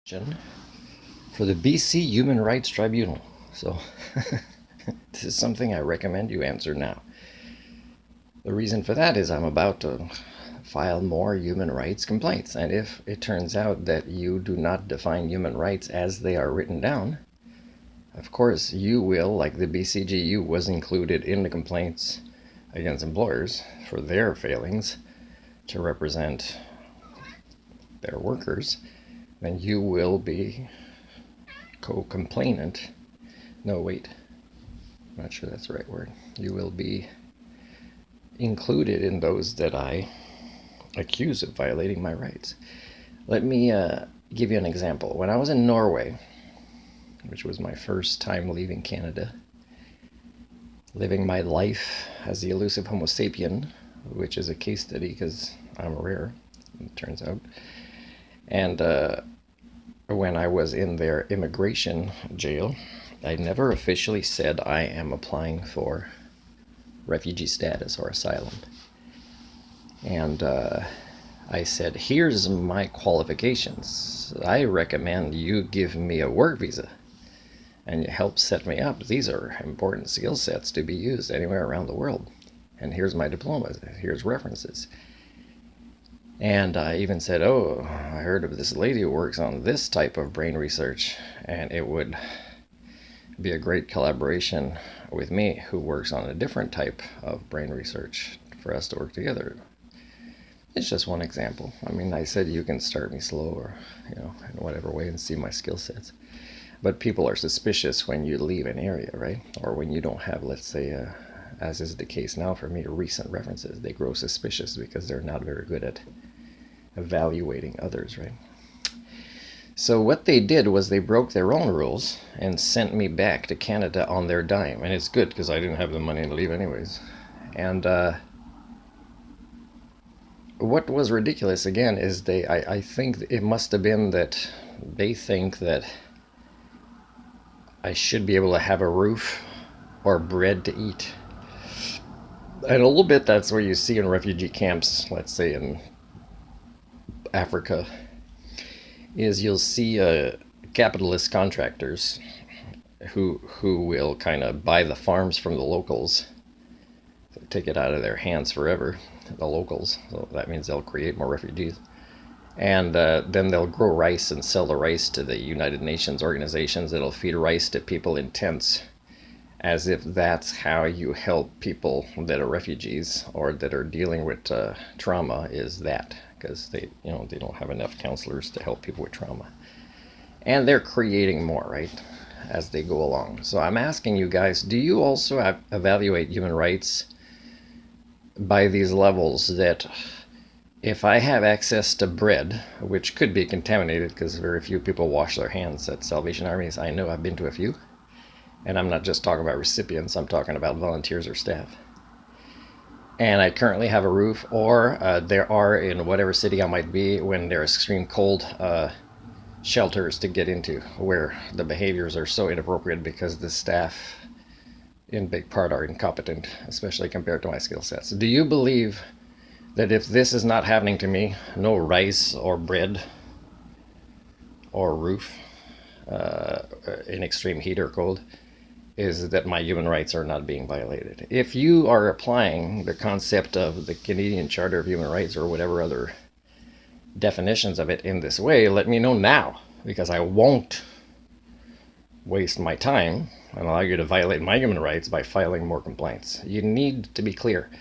For the BC Human Rights Tribunal. So, this is something I recommend you answer now. The reason for that is I'm about to file more human rights complaints, and if it turns out that you do not define human rights as they are written down, of course you will, like the BCGU was included in the complaints against employers for their failings to represent their workers, then you will be co-complainant. No, wait. I'm not sure that's the right word. You will be included in those that I accuse of violating my rights. Let me give you an example. When I was in Norway, which was my first time leaving Canada, living my life as the elusive Homo sapien, which is a case study because I'm rare, it turns out. And when I was in their immigration jail, I never officially said I am applying for refugee status or asylum. And I said, here's my qualifications. I recommend you give me a work visa and you help set me up. These are important skill sets to be used anywhere around the world. And here's my diploma. Here's references. And I even said, oh, I heard of this lady who works on this type of brain research, and it would be a great collaboration with me who works on a different type of brain research for us to work together. It's just one example. I mean, I said you can start me slow or, in whatever way and see my skill sets. But people are suspicious when you leave an area, right? Or when you don't have, let's say, as is the case now for me, recent references. They grow suspicious because they're not very good at evaluating others, right? So what they did was they broke their own rules and sent me back to Canada on their dime. And it's good because I didn't have the money to leave anyways. And what was ridiculous, again, is I think it must have been that they think that I should be able to have a roof or bread to eat. And a little bit that's what you see in refugee camps, let's say in Africa, is you'll see capitalist contractors who will kind of buy the farms from the locals, take it out of their hands forever, the locals. So that means they'll create more refugees. And then they'll grow rice and sell the rice to the United Nations organizations that'll feed rice to people in tents, as if that's how you help people that are refugees or that are dealing with trauma, is that, because they don't have enough counselors to help people with trauma. And they're creating more, right, as they go along. So I'm asking you guys, do you also evaluate human rights by these levels, that if I have access to bread, which could be contaminated because very few people wash their hands at Salvation Armies. I know, I've been to a few. And I'm not just talking about recipients, I'm talking about volunteers or staff. And I currently have a roof, or there are, in whatever city I might be, when there's extreme cold, shelters to get into where the behaviors are so inappropriate because the staff in big part are incompetent, especially compared to my skill sets. Do you believe that if this is not happening to me, no rice or bread or roof in extreme heat or cold, is that my human rights are not being violated? If you are applying the concept of the Canadian Charter of Human Rights or whatever other definitions of it in this way, let me know now, because I won't waste my time and allow you to violate my human rights by filing more complaints. You need to be clear.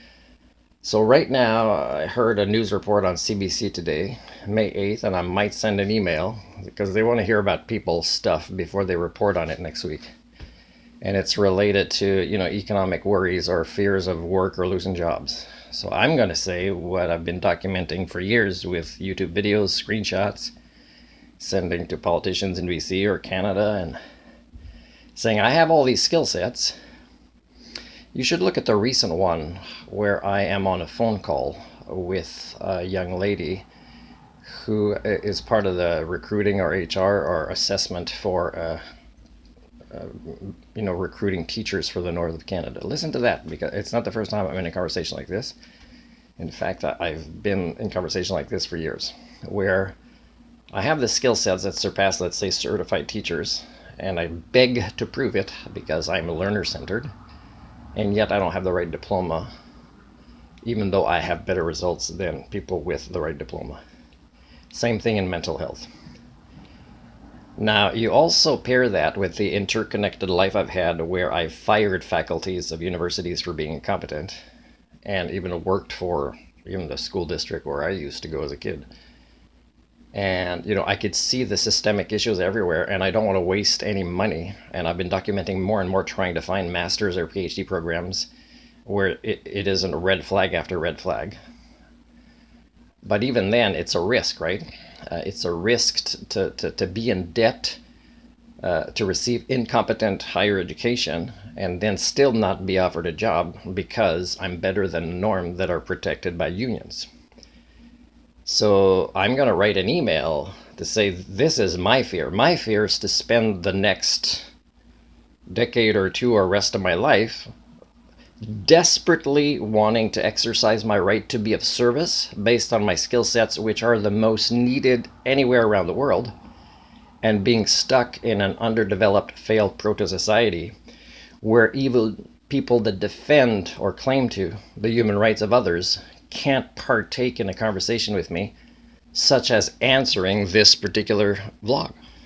So right now, I heard a news report on CBC today, May 8th, and I might send an email because they want to hear about people's stuff before they report on it next week. And it's related to, economic worries or fears of work or losing jobs. So I'm going to say what I've been documenting for years with YouTube videos, screenshots, sending to politicians in BC or Canada, and saying I have all these skill sets. You should look at the recent one where I am on a phone call with a young lady who is part of the recruiting or HR or assessment for recruiting teachers for the north of Canada. Listen to that, because it's not the first time I'm in a conversation like this. In fact, I've been in conversation like this for years, where I have the skill sets that surpass, let's say, certified teachers, and I beg to prove it because I'm learner-centered, and yet I don't have the right diploma, even though I have better results than people with the right diploma. Same thing in mental health. Now, you also pair that with the interconnected life I've had where I fired faculties of universities for being incompetent, and even worked for even the school district where I used to go as a kid. And, I could see the systemic issues everywhere, and I don't want to waste any money. And I've been documenting more and more trying to find master's or PhD programs where it isn't red flag after red flag. But even then, it's a risk, right? It's a risk to be in debt, to receive incompetent higher education, and then still not be offered a job because I'm better than the norm that are protected by unions. So I'm going to write an email to say, this is my fear. My fear is to spend the next decade or two or rest of my life desperately wanting to exercise my right to be of service based on my skill sets, which are the most needed anywhere around the world, and being stuck in an underdeveloped, failed proto-society where evil people that defend or claim to the human rights of others can't partake in a conversation with me, such as answering this particular vlog.